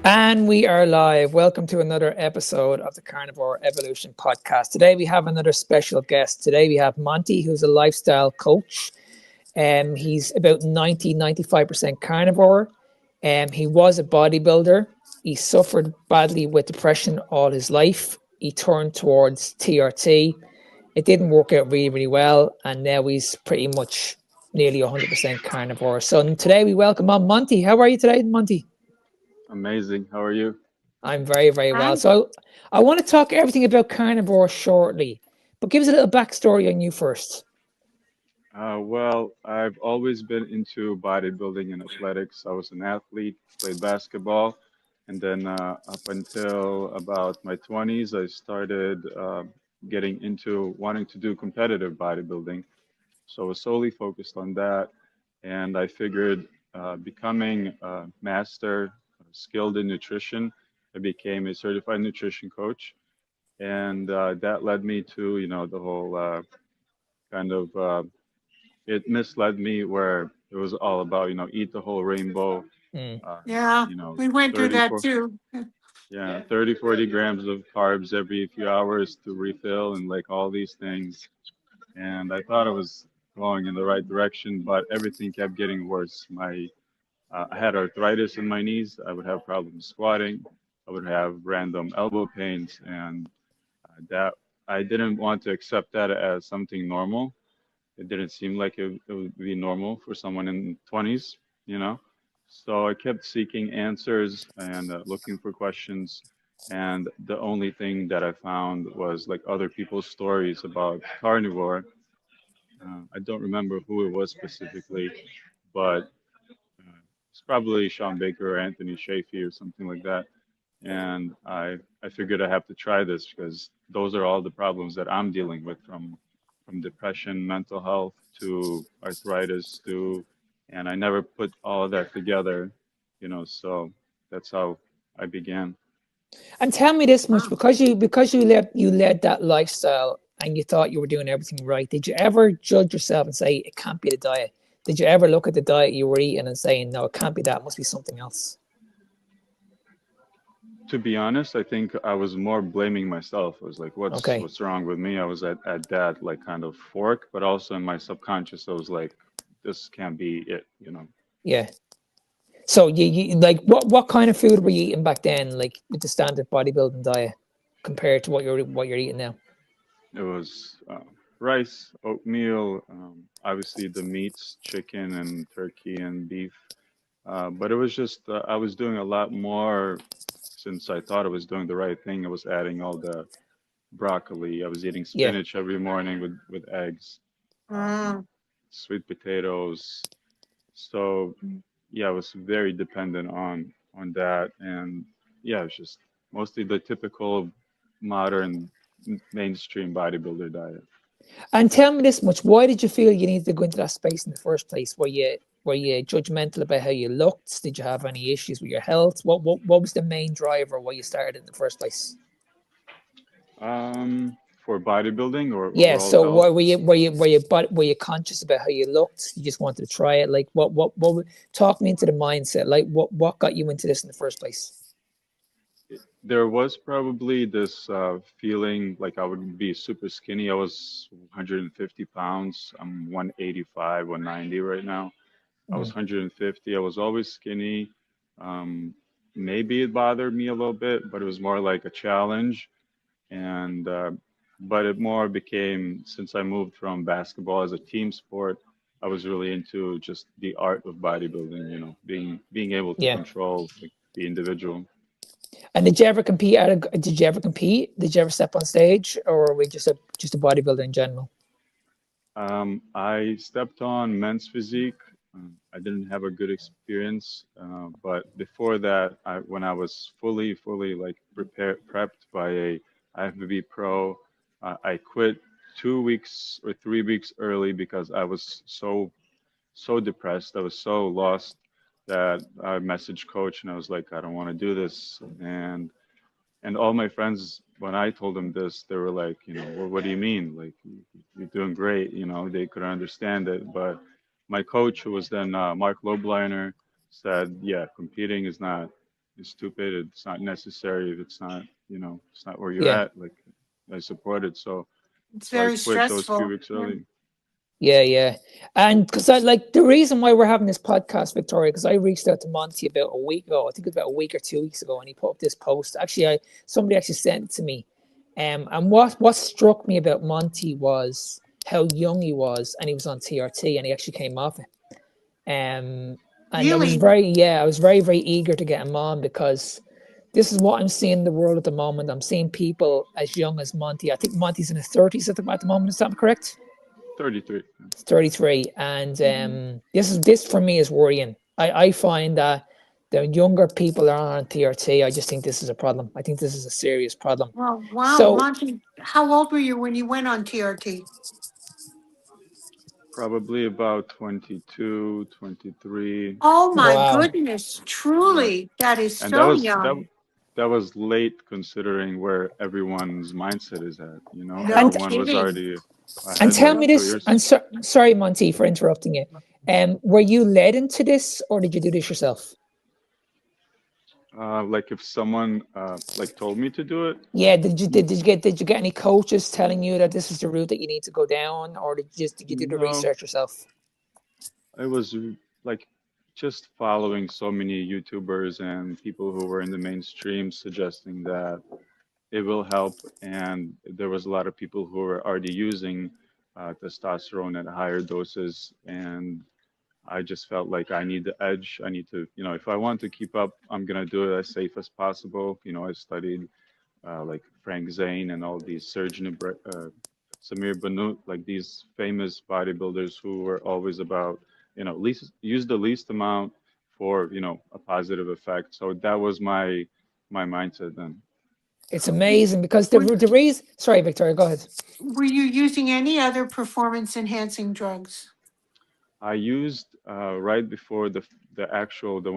And we are live. Welcome to another episode of the Carnivore Evolution podcast. Today we have another special guest. Today we have Monte, who's a lifestyle coach. He's about 95% carnivore. He was a bodybuilder. He suffered badly with depression all his life. He turned towards TRT. It didn't work out really well. And now he's pretty much nearly 100% carnivore. So today we welcome on Monte. How are you today, Monte? Amazing. How are you? I'm very well. Hi. So I want to talk everything about carnivore shortly, but give us a little backstory on you first. Well, I've always been into bodybuilding and athletics. I was an athlete, played basketball, and then up until about my 20s, I started getting into wanting to do competitive bodybuilding. So I was solely focused on that, and I figured becoming a master, skilled in nutrition, I became a certified nutrition coach, and that led me to, the whole kind of it misled me where it was all about, eat the whole rainbow, Mm. uh, Yeah, you know, we went through that 34, too. yeah, 30, 40 grams of carbs every few hours to refill and like all these things. And I thought I was going in the right direction, but everything kept getting worse. I had arthritis in my knees. I would have problems squatting. I would have random elbow pains, and that I didn't want to accept that as something normal. It didn't seem like it would be normal for someone in 20s, you know. So I kept seeking answers and looking for questions. And the only thing that I found was like other people's stories about carnivore. I don't remember who it was specifically, but it's probably Sean Baker or Anthony Shafee or something like that. And I figured I have to try this because those are all the problems that I'm dealing with from depression, mental health to arthritis to, and I never put all of that together, so that's how I began. And tell me this much, Wow. because you led that lifestyle and you thought you were doing everything right. Did you ever judge yourself and say it can't be the diet? Did you ever look at the diet you were eating and saying no, it can't be that, it must be something else? To be honest, I think I was more blaming myself. I was like, what's Okay, what's wrong with me? I was at that like kind of fork, but also in my subconscious, I was like, this can't be it. yeah. So you like what kind of food were you eating back then, like with the standard bodybuilding diet compared to what you're eating now? It was rice, oatmeal, obviously the meats, chicken and turkey and beef. But it was just, I was doing a lot more since I thought I was doing the right thing. I was adding all the broccoli. I was eating Yeah. spinach every morning with eggs, um, Mm. sweet potatoes. So yeah, I was very dependent on that. And yeah, it was just mostly the typical modern mainstream bodybuilder diet. And tell me this much: why did you feel you needed to go into that space in the first place? Were you judgmental about how you looked? Did you have any issues with your health? What was the main driver why you started in the first place? For bodybuilding or Yeah. overall So health. why were you conscious about how you looked? You just wanted to try it. Like talk me into the mindset. Like what got you into this in the first place? There was probably this feeling like I would be super skinny. I was 150 pounds. I'm 185, 190 right now. I was Mm, 150. I was always skinny. Um, Maybe it bothered me a little bit, but it was more like a challenge. And but it more became since I moved from basketball as a team sport, I was really into just the art of bodybuilding. Being able to yeah. control the individual. And did you ever step on stage, or were we just a bodybuilder in general? I stepped on men's physique. I didn't have a good experience, but before that, when I was fully like prepped by a IFBB pro, I quit 2 weeks or 3 weeks early because I was so depressed. I was so lost that I messaged coach and I was like, I don't want to do this. And all my friends, when I told them this, they were like, well, what do you mean? Like, you're doing great. They couldn't understand it. But my coach, who was then Mark Lobliner, said, yeah, competing is not is stupid. It's not necessary. If it's not, it's not where you're Yeah. at. Like, I support it. It's So I very quit those few stressful. weeks Yeah. early. Yeah, yeah. And because I like the reason why we're having this podcast, Victoria, because I reached out to Monte about a week ago. I think it was about a week or 2 weeks ago, and he put up this post. Actually, somebody actually sent it to me. And what struck me about Monte was how young he was, and he was on TRT, and he actually came off it. And Really? I was very, very eager to get him on because this is what I'm seeing in the world at the moment. I'm seeing people as young as Monte. I think Monte's in his 30s at the moment. Is that correct? 33. 33, and Mhm. this for me is worrying. I find that the younger people are on TRT. I just think this is a problem. I think this is a serious problem. Well, wow, So Monty, how old were you when you went on TRT? Probably about 22, 23. Oh my wow, goodness, Yeah. truly, that is And that so was that young. that was late considering where everyone's mindset is at. No and Everyone was kidding. already and ahead tell like me No. 2 years. sorry, Monty, for interrupting you. Were you led into this, or did you do this yourself? Like if someone like told me to do it, Yeah, did you get any coaches telling you that this is the route that you need to go down, or did you do the no, research yourself? I was like just following so many YouTubers and people who were in the mainstream suggesting that it will help. And there was a lot of people who were already using testosterone at higher doses. And I just felt like I need the edge. I need to, if I want to keep up, I'm going to do it as safe as possible. I studied like Frank Zane and all these Samir Banut, like these famous bodybuilders who were always about, least use the least amount for, a positive effect. So that was my mindset then. It's amazing because Were, the reason. Sorry, Victoria, go ahead. were you using any other performance enhancing drugs? I used right before the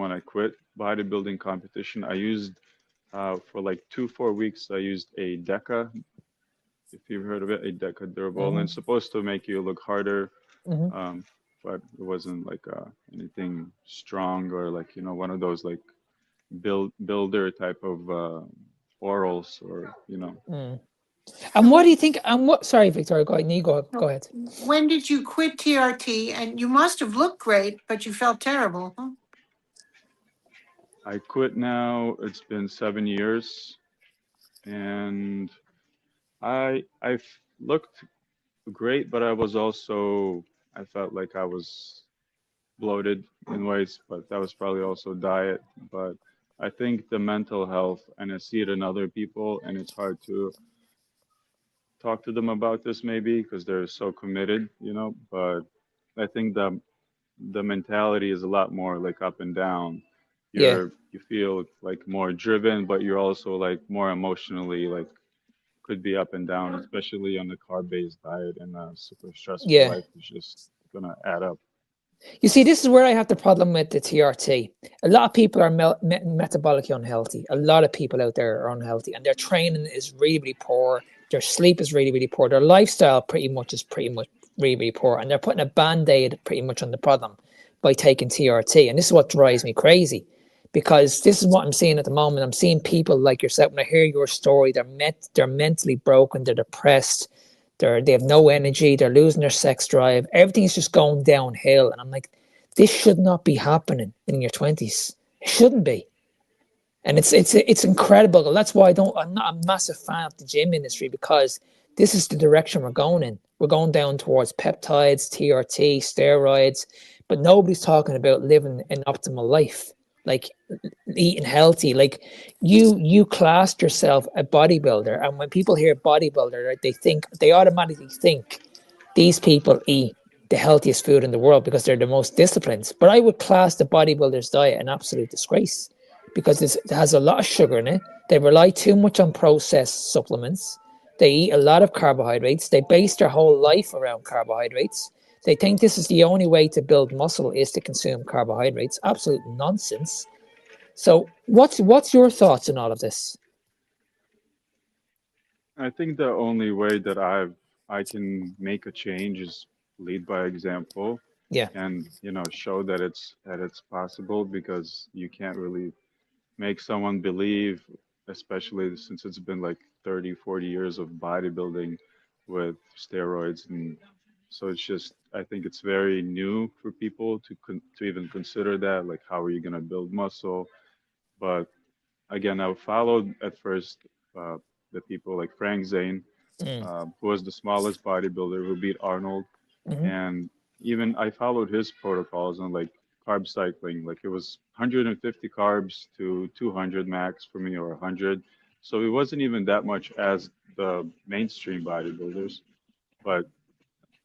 one I quit bodybuilding competition. I used for like 4 weeks. I used a Deca, if you've heard of it, a Deca durable, and Hmm. it's supposed to make you look harder. Hmm. Um, but it wasn't like anything strong or like one of those like builder type of orals or Mm. And And what do you think? And what? Sorry, Victoria, go ahead. You go so ahead. when did you quit TRT? And you must have looked great, but you felt terrible, huh? I quit now. It's been 7 years, and I've looked great, but I felt like I was bloated in ways, but that was probably also diet. But I think the mental health, and I see it in other people, and it's hard to talk to them about this maybe because they're so committed, But I think the mentality is a lot more like up and down. Yeah, You feel like more driven, but you're also like more emotionally like could be up and down, especially on the carb-based diet and a super stressful yeah. life is just gonna add up. You see, this is where I have the problem with the TRT. A lot of people are metabolically unhealthy. A lot of people out there are unhealthy, and their training is really, really poor. Their sleep is really, really poor. Their lifestyle pretty much really, really poor, and they're putting a band-aid pretty much on the problem by taking TRT. And this is what drives me crazy, because this is what I'm seeing at the moment. I'm seeing people like yourself. When I hear your story, they're mentally broken. They're depressed. They have no energy. They're losing their sex drive. Everything's just going downhill. And I'm like, this should not be happening in your 20s. It shouldn't be. And it's incredible. That's why I'm not a massive fan of the gym industry, because this is the direction we're going in. We're going down towards peptides, TRT, steroids, but nobody's talking about living an optimal life, like eating healthy. Like you classed yourself a bodybuilder, and when people hear bodybuilder, right, they automatically think these people eat the healthiest food in the world because they're the most disciplined. But I would class the bodybuilder's diet an absolute disgrace, because it has a lot of sugar in it. They rely too much on processed supplements. They eat a lot of carbohydrates. They base their whole life around carbohydrates. They think this is the only way to build muscle is to consume carbohydrates. Absolute nonsense. So what's your thoughts on all of this? I think the only way that I can make a change is lead by example Yeah. and show that it's possible because you can't really make someone believe, especially since it's been like 30, 40 years of bodybuilding with steroids. And so it's just, I think it's very new for people to even consider that. Like, how are you going to build muscle? But again, I followed at first uh, the people like Frank Zane, Mm. who was the smallest bodybuilder who beat Arnold. Hmm. And even I followed his protocols on like carb cycling. Like it was 150 carbs to 200 max for me, or 100. So it wasn't even that much as the mainstream bodybuilders. But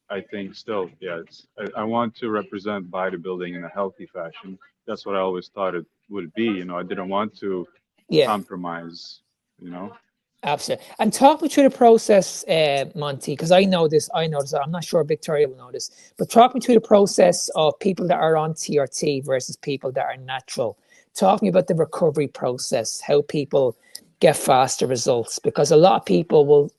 I think still, yeah, I want to represent bodybuilding in a healthy fashion. That's what I always thought it would be. I didn't want to Yeah. compromise, you know. Absolutely. And talk me through the process, Monty, because I know this. I know this. I'm not sure Victoria will know this, but talk me through the process of people that are on TRT versus people that are natural. Talk me about the recovery process, how people get faster results, because a lot of people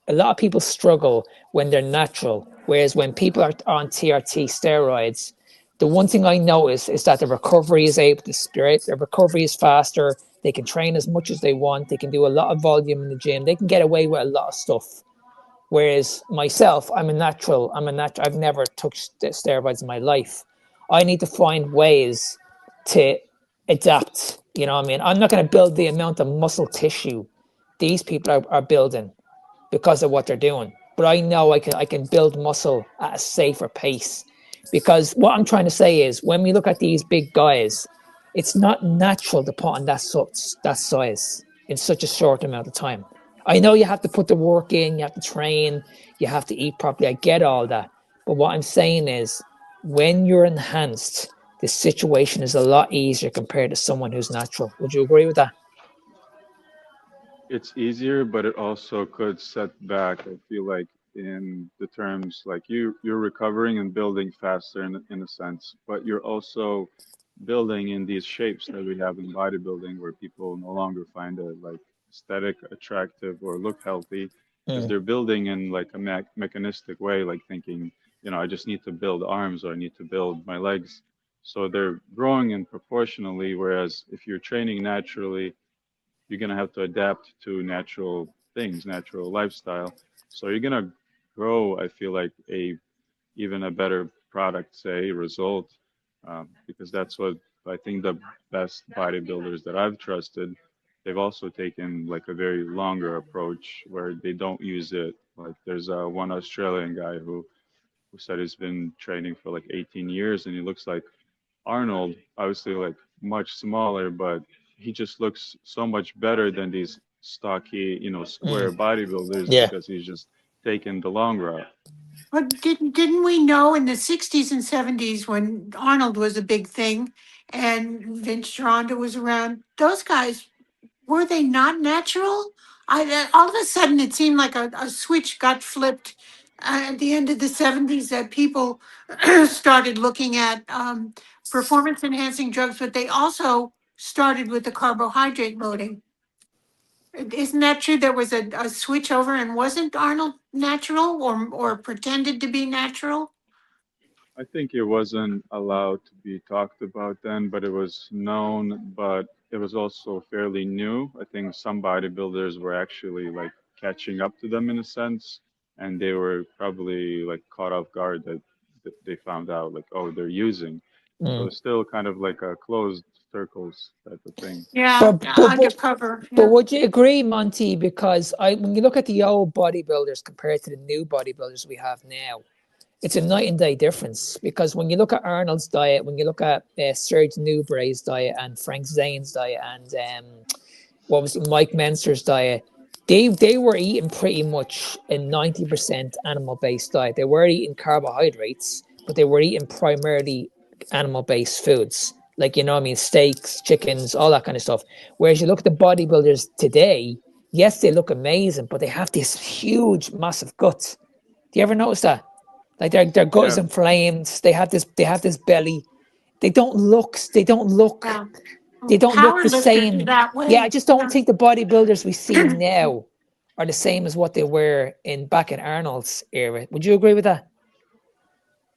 a lot of people struggle when they're natural, whereas when people are on TRT steroids, the one thing I notice is that the recovery is able to spirit. The recovery is faster. They can train as much as they want. They can do a lot of volume in the gym. They can get away with a lot of stuff. Whereas myself, I'm a natural. I've never touched steroids in my life. I need to find ways to adapt. You know what I mean? I'm not going to build the amount of muscle tissue these people are building because of what they're doing. But I know I can build muscle at a safer pace. Because what I'm trying to say is when we look at these big guys, it's not natural to put on that size in such a short amount of time. I know you have to put the work in, you have to train, you have to eat properly. I get all that. But what I'm saying is when you're enhanced, the situation is a lot easier compared to someone who's natural. Would you agree with that? It's easier, but it also could set back. I feel like in the terms like you're recovering and building faster in a sense, but you're also building in these shapes that we have in bodybuilding where people no longer find it like aesthetic, attractive, or look healthy because Mm, they're building in like a mechanistic way, like thinking, I just need to build arms or I need to build my legs. So they're growing in proportionally, whereas if you're training naturally, you're going to have to adapt to natural things, natural lifestyle. So you're going to grow, I feel like, even a better product, say, result, because that's what I think the best bodybuilders that I've trusted, they've also taken like a very longer approach where they don't use it. Like there's one Australian guy who said he's been training for like 18 years and he looks like Arnold, obviously like much smaller, but he just looks so much better than these stocky, mm, square bodybuilders yeah. because he's just taking the long route. But didn't we know in the 60s and 70s when Arnold was a big thing and Vince Gironda was around, those guys, were they not natural? All of a sudden it seemed like a switch got flipped at the end of the 70s that people started looking at performance enhancing drugs, but they also started with the carbohydrate loading. Isn't that true? There was a switch over, and wasn't Arnold natural or pretended to be natural? I think it wasn't allowed to be talked about then, but it was known, but it was also fairly new. I think some bodybuilders were actually like catching up to them in a sense, and they were probably like caught off guard that they found out like, oh, they're using. So Mm. it's still kind of like a closed circles type of thing. Yeah, But but but undercover. but Yeah. would you agree, Monty? Because when you look at the old bodybuilders compared to the new bodybuilders we have now, it's a night and day difference. Because when you look at Arnold's diet, when you look at Serge Nubray's diet and Frank Zane's diet and what was it, Mike Menser's diet, they were eating pretty much a 90% animal based diet. They were eating carbohydrates, but they were eating primarily animal based foods. Like, you know what I mean? Steaks, chickens, all that kind of stuff. Whereas you look at the bodybuilders today, yes, they look amazing, but they have this huge, massive gut. Do you ever notice that? Like their gut is Yeah, inflamed. They have this belly. They don't look Yeah. they don't look Power the lifters same. that Yeah, I way. just don't Yeah. think the bodybuilders we see now are the same as what they were in back in Arnold's era. Would you agree with that?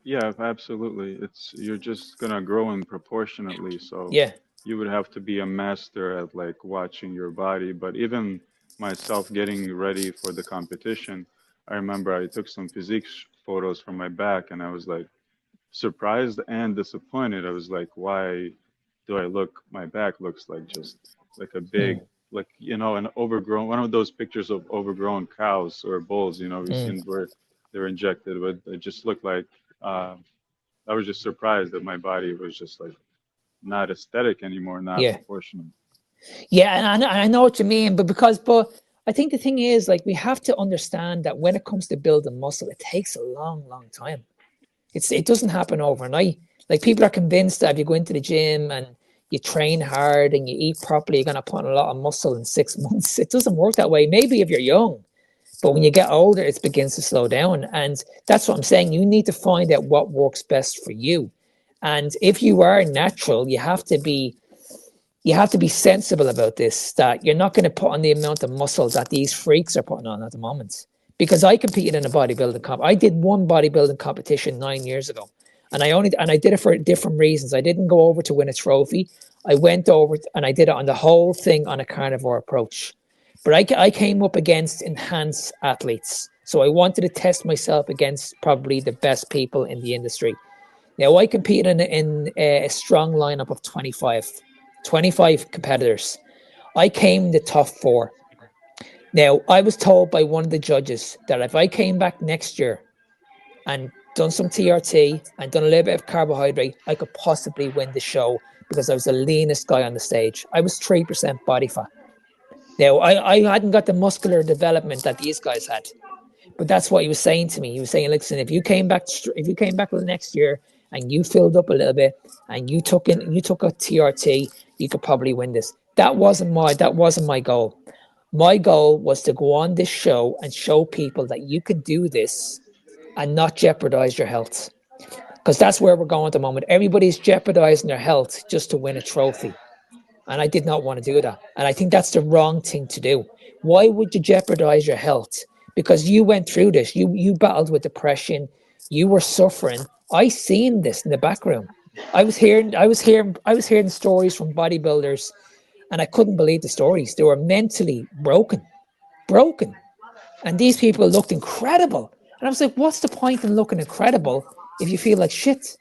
yeah, absolutely. You're just gonna grow in proportionately. So Yeah. you would have to be a master at like watching your body. But even myself getting ready for the competition, I remember I took some physique photos from my back, and I was like surprised and disappointed. I was like, why do I look, my back looks like just like a big, Mm, like, an overgrown, one of those pictures of overgrown cows or bulls, we've mm. seen where they're injected, but it just looked like, uh, I was just surprised that my body was just like not aesthetic anymore, not Yeah. proportional. Yeah, and I know what you mean, but I think the thing is, like, we have to understand that when it comes to building muscle, it takes a long, long time. It doesn't happen overnight. Like, people are convinced that if you go into the gym and you train hard and you eat properly, you're gonna put on a lot of muscle in 6 months. It doesn't work that way. Maybe if you're young, but when you get older, it begins to slow down. And that's what I'm saying. You need to find out what works best for you. And if you are natural, you have to be sensible about this, that you're not going to put on the amount of muscle that these freaks are putting on at the moment. Because I competed in a bodybuilding comp. I did one bodybuilding competition 9 years ago. And I did it for different reasons. I didn't go over to win a trophy. I went over and I did it on the whole thing on a carnivore approach. But I came up against enhanced athletes. So I wanted to test myself against probably the best people in the industry. Now, I competed in a strong lineup of 25 competitors. I came the top four. Now, I was told by one of the judges that if I came back next year and done some TRT and done a little bit of carbohydrate, I could possibly win the show because I was the leanest guy on the stage. I was 3% body fat. Now, I hadn't got the muscular development that these guys had. But that's what he was saying to me. He was saying, listen, if you came back the next year and you filled up a little bit and you took a TRT, you could probably win this. That wasn't my goal. My goal was to go on this show and show people that you can do this and not jeopardize your health. Because that's where we're going at the moment. Everybody's jeopardizing their health just to win a trophy. And I did not want to do that. And I think that's the wrong thing to do. Why would you jeopardize your health? Because you went through this. You battled with depression. You were suffering. I seen this in the background. I was hearing stories from bodybuilders, and I couldn't believe the stories. They were mentally broken. And these people looked incredible. And I was like, what's the point in looking incredible if you feel like shit?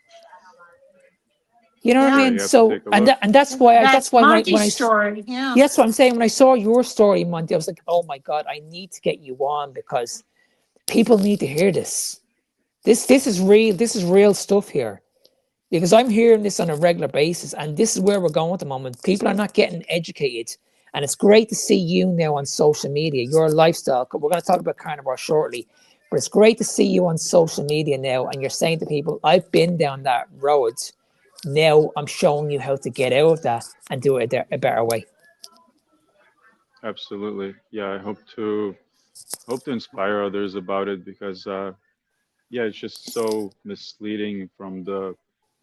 You know what I Yeah, Yeah, mean? you have to So, take a and look. that, and that's why I that's that's why when I Monty's story. Yeah. yeah, that's what I'm saying. When I saw your story, Monty, I was like, oh my God, I need to get you on because people need to hear this. This is real. This is real stuff here. Because I'm hearing this on a regular basis, and this is where we're going at the moment. People are not getting educated, and it's great to see you now on social media. Your lifestyle. We're going to talk about carnivore shortly, but it's great to see you on social media now, and you're saying to people, "I've been down that road. Now I'm showing you how to get out of that and do it a better way." Absolutely. Yeah, I hope to inspire others about it because yeah, it's just so misleading from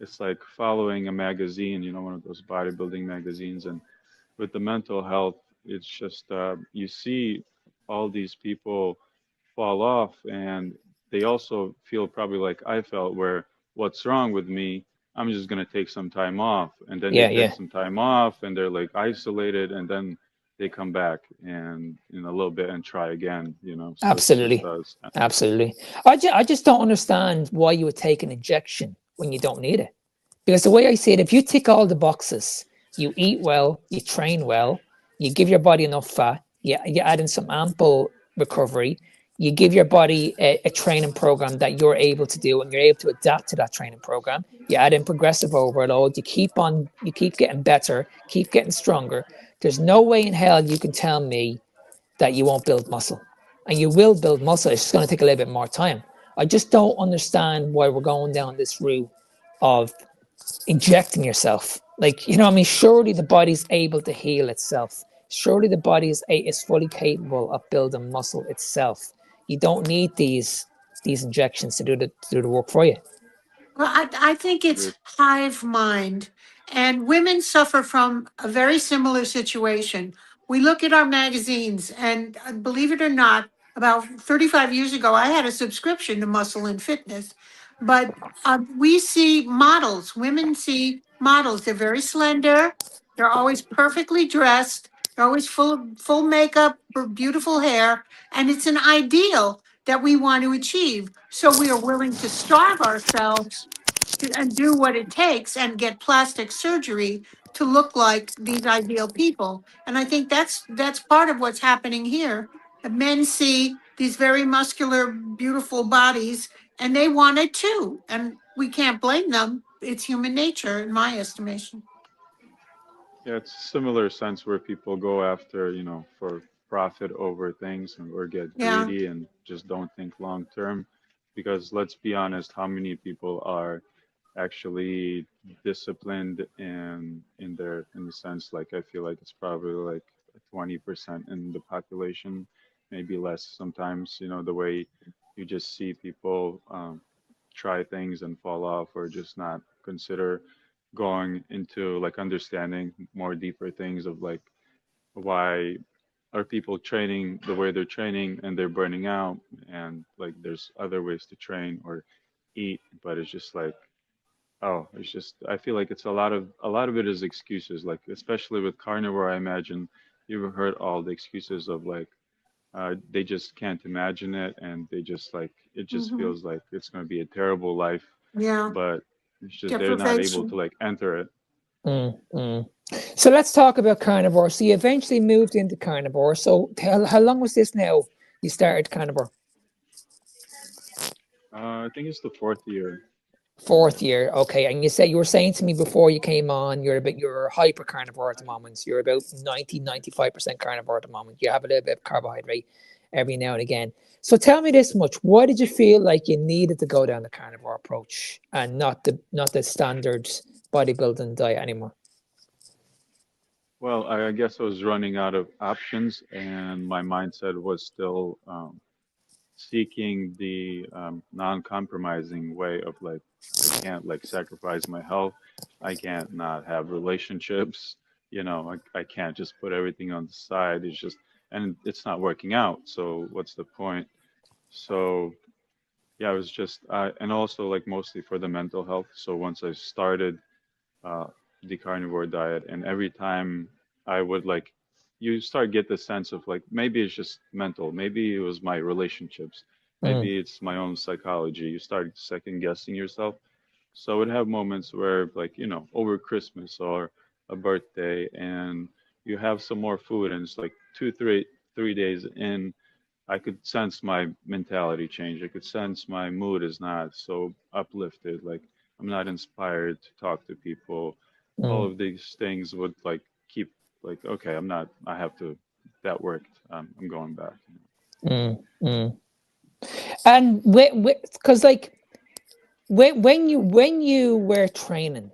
it's like following a magazine, one of those bodybuilding magazines. And with the mental health, it's just, you see all these people fall off, and they also feel probably like I felt, where what's wrong with me? I'm just going to take some time off. And then they Yeah, take yeah. some time off and they're like isolated, and then they come back and in a little bit and try again, so it's just Absolutely. Absolutely. I just don't understand why you would take an injection when you don't need it. Because the way I see it, if you tick all the boxes, you eat well, you train well, you give your body enough fat, you add in some ample recovery, you give your body a training program that you're able to do and you're able to adapt to that training program. You add in progressive overload, you keep getting better, keep getting stronger. There's no way in hell you can tell me that you won't build muscle. And you will build muscle. It's just going to take a little bit more time. I just don't understand why we're going down this route of injecting yourself. Like, I mean, surely the body's able to heal itself. Surely the body is fully capable of building muscle itself. You don't need these injections to do the work for you. Well, I think it's Agreed. hive mind, and women suffer from a very similar situation. We look at our magazines, and believe it or not, about 35 years ago, I had a subscription to Muscle and Fitness, but we see models, women see models, they're very slender, They're always perfectly dressed. They're always full makeup or beautiful hair, and it's an ideal that we want to achieve. So we are willing to starve ourselves and do what it takes and get plastic surgery to look like these ideal people. And I think that's part of what's happening here. The men see these very muscular, beautiful bodies, and they want it too. And we can't blame them. It's human nature, in my estimation. Yeah, it's a similar sense where people go after, for profit over things or get Yeah. greedy and just don't think long term. Because let's be honest, how many people are actually disciplined in the sense, like I feel like it's probably like 20% in the population, maybe less sometimes, the way you just see people try things and fall off or just not consider going into like understanding more deeper things of like why are people training the way they're training and they're burning out, and like there's other ways to train or eat, but it's just like, oh, it's just, I feel like it's a lot of it is excuses, like especially with carnivore. I imagine you've heard all the excuses of like they just can't imagine it, and they just like it just Hmm. feels like it's going to be a terrible life, Yeah. but it's just they're not able to Deprivation. like enter it. Mm, mm. So let's talk about carnivore. So you eventually moved into carnivore. So how long was this now? You started carnivore? I think it's the fourth year. Fourth year. Okay. And you were saying to me before you came on, you're hyper carnivore at the moment. So you're about 95% carnivore at the moment. You have a little bit of carbohydrate every now and again. So tell me this much. Why did you feel like you needed to go down the carnivore approach and not the standard bodybuilding diet anymore? Well, I guess I was running out of options, and my mindset was still seeking the non-compromising way of like I can't like sacrifice my health. I can't not have relationships. I can't just put everything on the side. It's just and it's not working out. So what's the point? So yeah, it was just and also like mostly for the mental health. So once I started uh, the carnivore diet, and every time I would like, you start get the sense of like maybe it's just mental, maybe it was my relationships, Mm, maybe it's my own psychology. You start second guessing yourself. So I would have moments where like over Christmas or a birthday, and you have some more food, and it's like 3 days in, I could sense my mentality change. I could sense my mood is not so uplifted. Like I'm not inspired to talk to people. All mm, of these things would like keep like, okay, I'm not. I have to. That worked. I'm going back. mm. And because like when you were training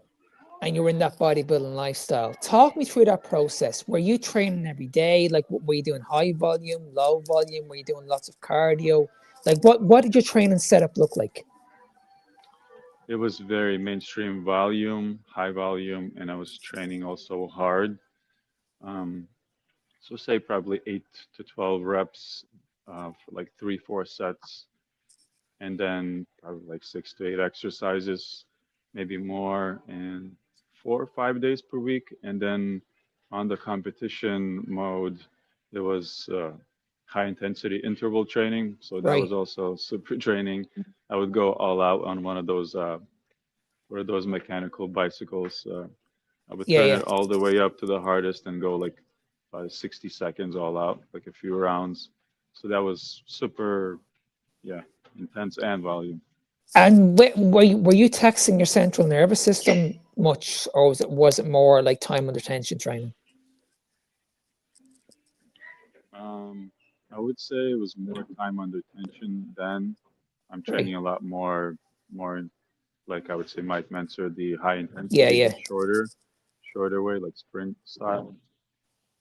and you were in that bodybuilding lifestyle, talk me through that process. Were you training every day? Like, were you doing high volume, low volume? Were you doing lots of cardio? Like, what did your training setup look like? It was very mainstream volume, high volume, and I was training also hard. Um, so say probably 8 to 12 reps for like 3, 4 sets, and then probably like 6 to 8 exercises, maybe more, and 4 or 5 days per week. And then on the competition mode, there was high intensity interval training. So that was Right. also super training. I would go all out on one of those mechanical bicycles. I would Yeah, turn yeah. it all the way up to the hardest and go like 60 seconds all out, like a few rounds. So that was super, yeah, intense and volume. And were you taxing your central nervous system much, or was it more like time under tension training? Um, I would say it was more time under tension than I'm Right. training a lot more like I would say Mike Mentor, the high Yeah, intensity yeah. but shorter way, like sprint style.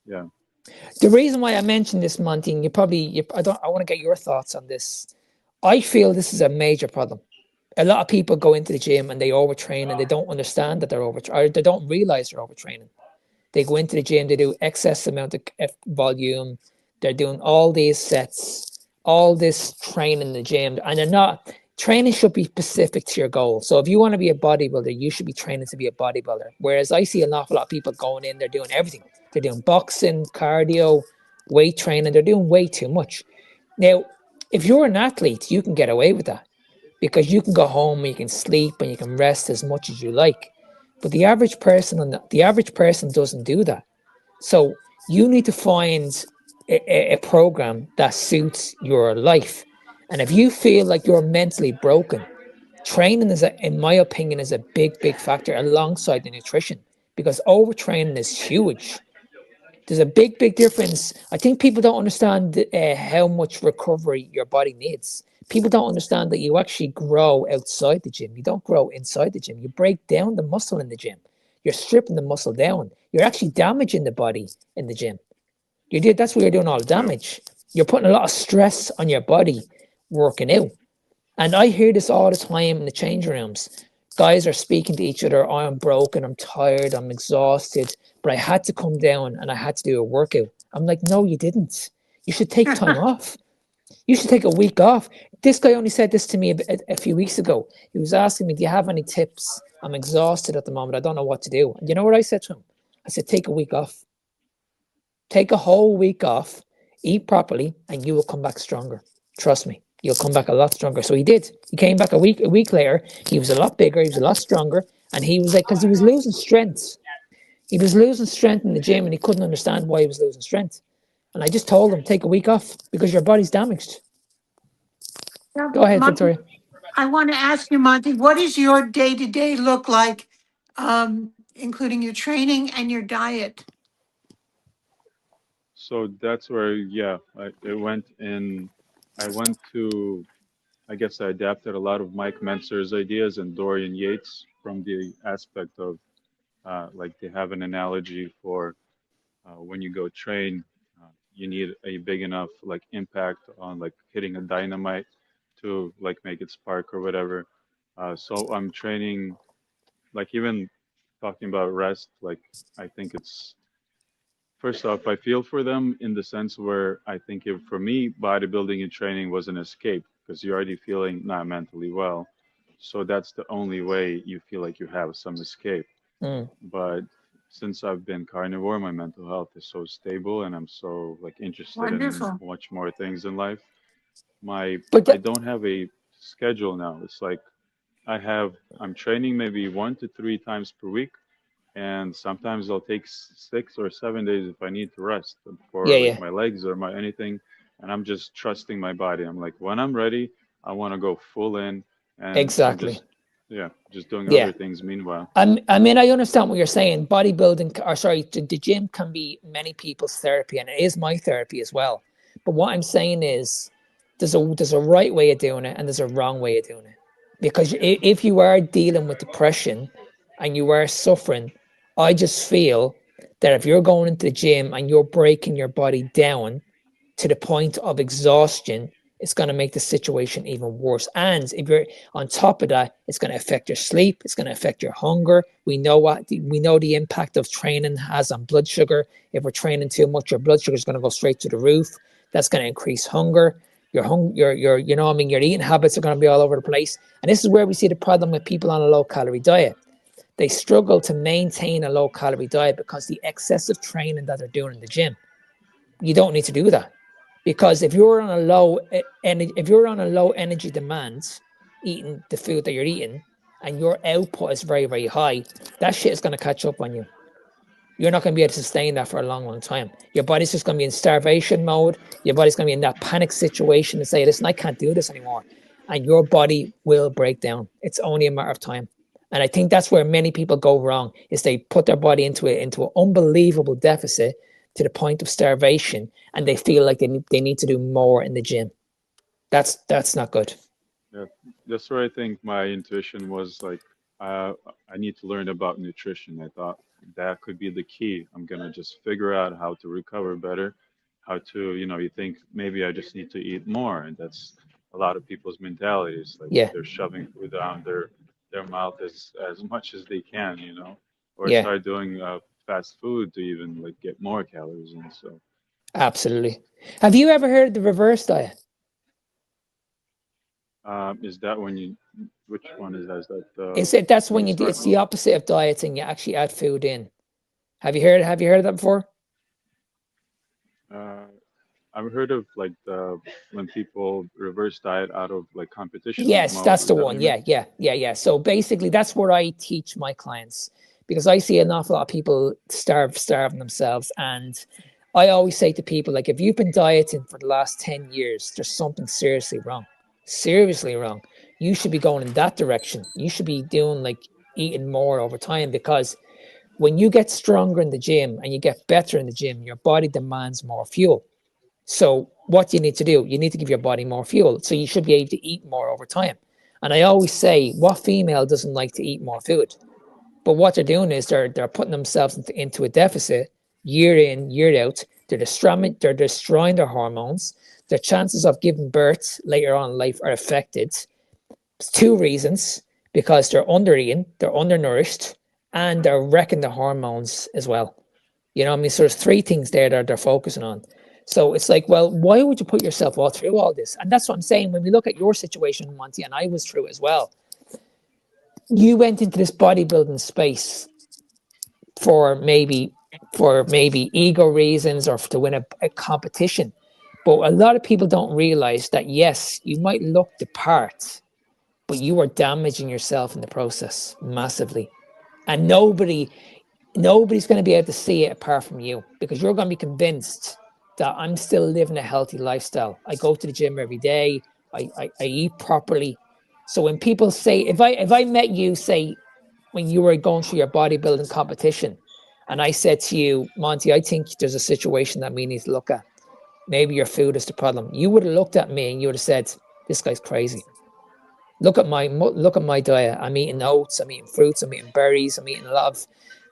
Yeah, The reason why I mentioned this, Monty, and I want to get your thoughts on this. I feel this is a major problem. A lot of people go into the gym and they overtrain and they don't understand that they're or they don't realize they're overtraining. They go into the gym, they do excess amount of volume, they're doing all these sets, all this training in the gym, and training should be specific to your goal. So if you want to be a bodybuilder, you should be training to be a bodybuilder. Whereas I see an awful lot of people going in, they're doing everything. They're doing boxing, cardio, weight training. They're doing way too much. Now, if you're an athlete, you can get away with that because you can go home and you can sleep and you can rest as much as you like. But the average person doesn't do that. So you need to find a program that suits your life. And if you feel like you're mentally broken, training in my opinion, is a big factor alongside the nutrition because overtraining is huge. There's a big difference. I think people don't understand how much recovery your body needs. People don't understand that you actually grow outside the gym. You don't grow inside the gym. You break down the muscle in the gym. You're stripping the muscle down. You're actually damaging the body in the gym. That's where you're doing all the Yeah. damage. You're putting a lot of stress on your body working out. And I hear this all the time in the change rooms. Guys are speaking to each other. I'm broken. I'm tired. I'm exhausted. But I had to come down and I had to do a workout. I'm like, no, you didn't. You should take time off. You should take a week off. This guy only said this to me a few weeks ago. He was asking me, do you have any tips? I'm exhausted at the moment. I don't know what to do. And you know what I said to him? I said, take a week off. Take a whole week off, eat properly, and you will come back stronger. Trust me, you'll come back a lot stronger. So he did. He came back a week later. He was a lot bigger. He was a lot stronger. And he was like, because he was losing strength. He was losing strength in the gym and he couldn't understand why he was losing strength. And I just told him, take a week off because your body's damaged. Yeah, Go ahead, Monte, Victoria. I want to ask you, Monty, what does your day to day look like, including your training and your diet? So that's where, yeah, I went to, I guess I adapted a lot of Mike Mentzer's ideas and Dorian Yates from the aspect of, like they have an analogy for when you go train, you need a big enough like impact on like hitting a dynamite to like make it spark or whatever. So I'm training, like even talking about rest, like I think it's first off, I feel for them in the sense where I think if for me, bodybuilding and training was an escape because you're already feeling not mentally well. So that's the only way you feel like you have some escape. Mm. But since I've been carnivore, my mental health is so stable and I'm so like interested in Wonderful. much more things in life. My But I that, don't have a schedule now. It's like I'm training maybe 1 to 3 times per week and sometimes I'll take 6 or 7 days if I need to rest for like yeah, my legs or my anything. And I'm just trusting my body. I'm like, when I'm ready, I want to go full in, and I'm exactly. just, yeah, just doing Yeah. other things meanwhile. I mean, I understand what you're saying. Bodybuilding, or sorry, the gym can be many people's therapy, and it is my therapy as well. But what I'm saying is, there's a right way of doing it, and there's a wrong way of doing it. Because if you are dealing with depression and you are suffering, I just feel that if you're going into the gym and you're breaking your body down to the point of exhaustion, it's going to make the situation even worse. And if you're on top of that, it's going to affect your sleep. It's going to affect your hunger. We know the impact of training has on blood sugar. If we're training too much, your blood sugar is going to go straight to the roof. That's going to increase hunger. You know, what I mean, your eating habits are going to be all over the place. And this is where we see the problem with people on a low calorie diet. They struggle to maintain a low calorie diet because the excessive training that they're doing in the gym. You don't need to do that because if you're on a low energy demand, eating the food that you're eating, and your output is very high, that shit is going to catch up on you. You're not going to be able to sustain that for a long time. Your body's just going to be in starvation mode. Your body's going to be in that panic situation to say, listen, I can't do this anymore. And your body will break down. It's only a matter of time. And I think that's where many people go wrong is they put their body into an unbelievable deficit to the point of starvation, and they feel like they need to do more in the gym. That's not good. Yeah, that's where I think my intuition was like, uh, I need to learn about nutrition. I thought that could be the key. I'm gonna just figure out how to recover better, how to, you think maybe I just need to eat more, and that's a lot of people's mentalities. Like Yeah, they're shoving food down their mouth as much as they can, or yeah, start doing fast food to even like get more calories in. So absolutely. Have you ever heard of the reverse diet? Is that when you? Which one is that? Is that That's when when you you do, start? it's the opposite of dieting. You actually add food in. Have you heard of that before? Uh, I've heard of like the when people reverse diet out of like competition Yes, mode. that's Is the that what one. you mean? Yeah. So basically, that's what I teach my clients because I see an awful lot of people starving themselves. And I always say to people, like, if you've been dieting for the last 10 years, there's something seriously wrong. Seriously wrong. You should be going in that direction. You should be doing like eating more over time because when you get stronger in the gym and you get better in the gym, your body demands more fuel. So what do you need to do? You need to give your body more fuel. So you should be able to eat more over time. And I always say, what female doesn't like to eat more food? But what they're doing is they're putting themselves into a deficit year in, year out. They're destroying their hormones. Their chances of giving birth later on in life are affected. It's two reasons because they're undereating, they're undernourished, and they're wrecking the hormones as well. You know what I mean? So there's three things there that they're focusing on. So it's like, well, why would you put yourself all through all this? And that's what I'm saying. When we look at your situation, Monty, and I was through it as well, you went into this bodybuilding space for maybe ego reasons or to win a competition. But a lot of people don't realize that yes, you might look the part, but you are damaging yourself in the process massively. And nobody's going to be able to see it apart from you because you're going to be convinced that I'm still living a healthy lifestyle. I go to the gym every day. I eat properly. So when people say, if I met you, say, when you were going through your bodybuilding competition, and I said to you, Monty, I think there's a situation that we need to look at. Maybe your food is the problem. You would have looked at me and you would have said, this guy's crazy. Look at my diet. I'm eating oats. I'm eating fruits. I'm eating berries. I'm eating a lot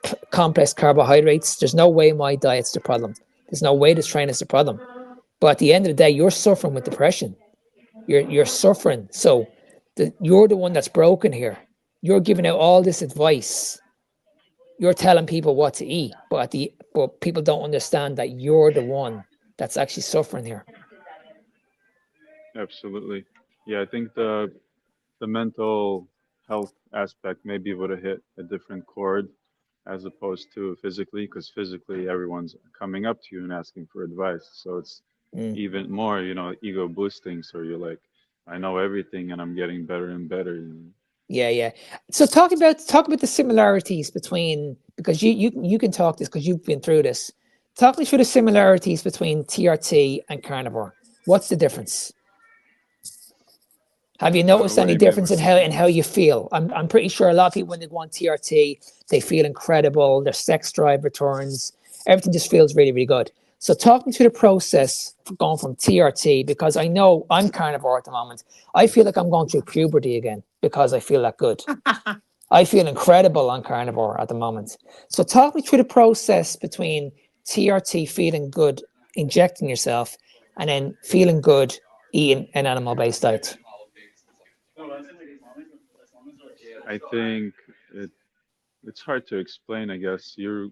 of complex carbohydrates. There's no way my diet's the problem. There's no way this training is the problem. But at the end of the day, you're suffering with depression. You're suffering. So you're the one that's broken here. You're giving out all this advice. You're telling people what to eat, but people don't understand that you're the one that's actually suffering here. Absolutely. Yeah, I think the mental health aspect maybe would have hit a different chord as opposed to physically, because physically everyone's coming up to you and asking for advice. So it's Mm. even more, ego boosting. So you're like, I know everything and I'm getting better and better. Yeah. So talk about the similarities between because you can talk this because you've been through this. Talk me through the similarities between TRT and carnivore. What's the difference? Have you noticed What do any you mean? difference in how you feel? I'm pretty sure a lot of people when they go on TRT, they feel incredible. Their sex drive returns. Everything just feels really, really good. So talk me through the process for going from TRT because I know I'm carnivore at the moment. I feel like I'm going through puberty again because I feel that good. I feel incredible on carnivore at the moment. So talk me through the process between TRT feeling good, injecting yourself, and then feeling good eating an animal-based diet. I think it's hard to explain, I guess. You're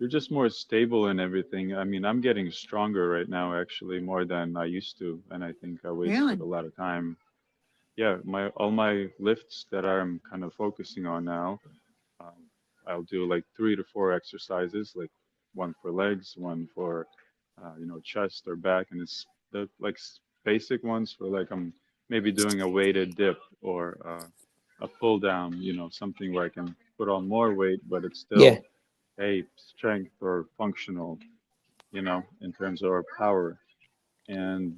just more stable in everything. I mean, I'm getting stronger right now, actually, more than I used to, and I think I wasted Really? a lot of time. Yeah, my all my lifts that I'm kind of focusing on now, um, I'll do like 3 to 4 exercises, like one for legs, one for chest or back, and it's the like basic ones for like I'm maybe doing a weighted dip or a pull down, something where I can put on more weight, but it's Yeah. still a strength or functional, in terms of our power. And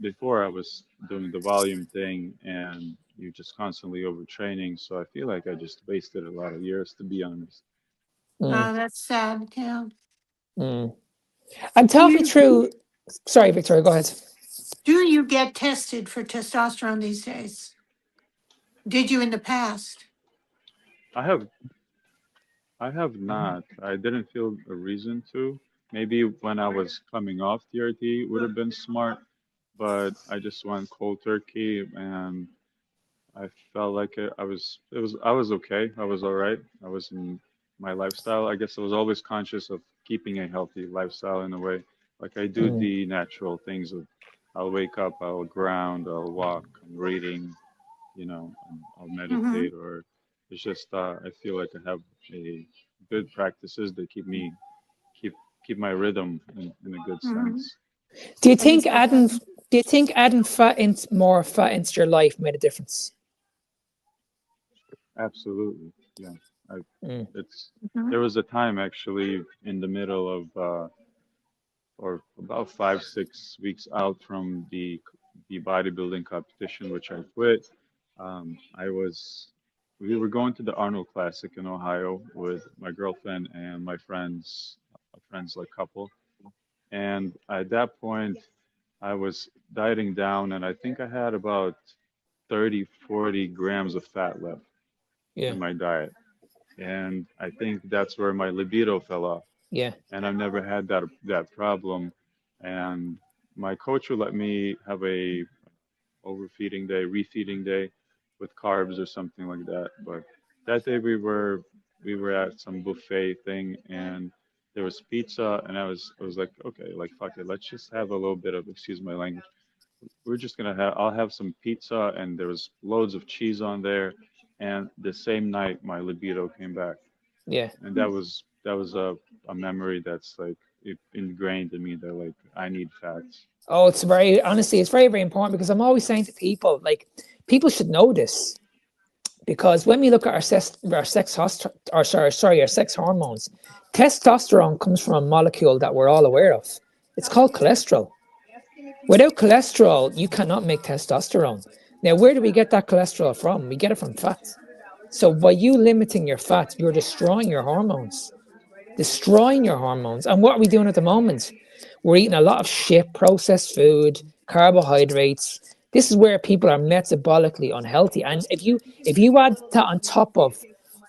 before I was doing the volume thing and you're just constantly overtraining. So I feel like I just wasted a lot of years, to be honest. Mm, Oh, that's sad. Yeah. mm. And Do talk me you through. Sorry, Victoria, go ahead. do you get tested for testosterone these days? Did you in the past? I have I have not. I didn't feel a reason to. Maybe when I was coming off TRT would have been smart, but I just went cold turkey and I felt like I was okay. I was all right. I was in my lifestyle. I guess I was always conscious of keeping a healthy lifestyle in a way. Like I do Mm, the natural things of I'll wake up, I'll ground, I'll walk, I'm reading, I'll Mm-hmm. meditate, or it's just I feel like I have a good practices that keep keep my rhythm in a good Mm-hmm. sense. Do you And think adding more fat into your life made a difference? Absolutely, yeah. I, Mm, it's mm-hmm. There was a time actually in the middle of or about 5 6 weeks out from the bodybuilding competition, which I quit. I was We were going to the Arnold Classic in Ohio with my girlfriend and my friends, a friends like couple. And at that point, I was dieting down, and I think I had about 30, 40 grams of fat left yeah, in my diet. And I think that's where my libido fell off. yeah, And I've never had that problem. And my coach would let me have a overfeeding day, refeeding day with carbs or something like that. But that day we were at some buffet thing, and there was pizza, and I was like, okay, like fuck it, let's just have a little bit of, excuse my language. We're just gonna have I'll have some pizza, and there was loads of cheese on there. And the same night my libido came back. yeah. And that was a memory that's like ingrained in me that like I need fats. Oh, it's very honestly, it's very, very important because I'm always saying to people, like, people should know this because when we look at our sex hormones, testosterone comes from a molecule that we're all aware of. It's called cholesterol. Without cholesterol, you cannot make testosterone. Now, where do we get that cholesterol from? We get it from fat. So by you limiting your fat, you're destroying your hormones. Destroying your hormones. And what are we doing at the moment? We're eating a lot of shit, processed food, carbohydrates. This is where people are metabolically unhealthy. And if you add that on top of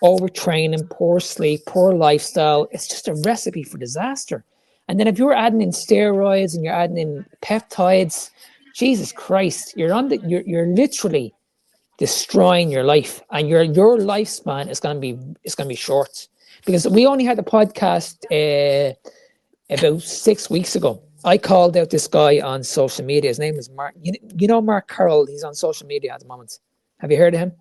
overtraining, poor sleep, poor lifestyle, it's just a recipe for disaster. And then if you're adding in steroids and you're adding in peptides, Jesus Christ, you're literally destroying your life, and your lifespan is going to be short. Because we only had a podcast about 6 weeks ago. I called out this guy on social media. His name is Mark. You know Mark Carroll. He's on social media at the moment. Have you heard of him?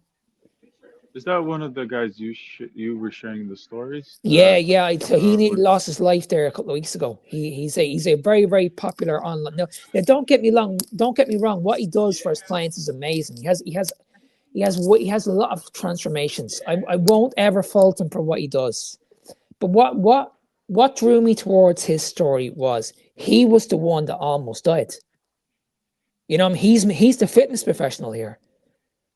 Is that one of the guys you were sharing the stories Yeah, that yeah. So he were lost his life there a couple of weeks ago. He's a very, very popular online. Now don't get me wrong. Don't get me wrong. What he does for his clients is amazing. He has a lot of transformations. I won't ever fault him for what he does. But what drew me towards his story was he was the one that almost died. You know, he's the fitness professional here,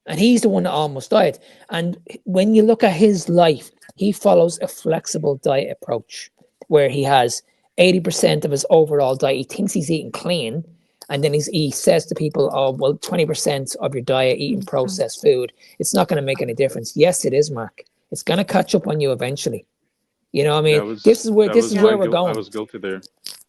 and he's the one that almost died. And when you look at his life, he follows a flexible diet approach where he has 80% of his overall diet. He thinks he's eating clean, and then he says to people, "Oh, well, 20% of your diet eating processed food, it's not going to make any difference." Yes, it is, Mark. It's going to catch up on you eventually. You know what I mean? that This was is Yeah. where my we're guilt. I going. was guilty there.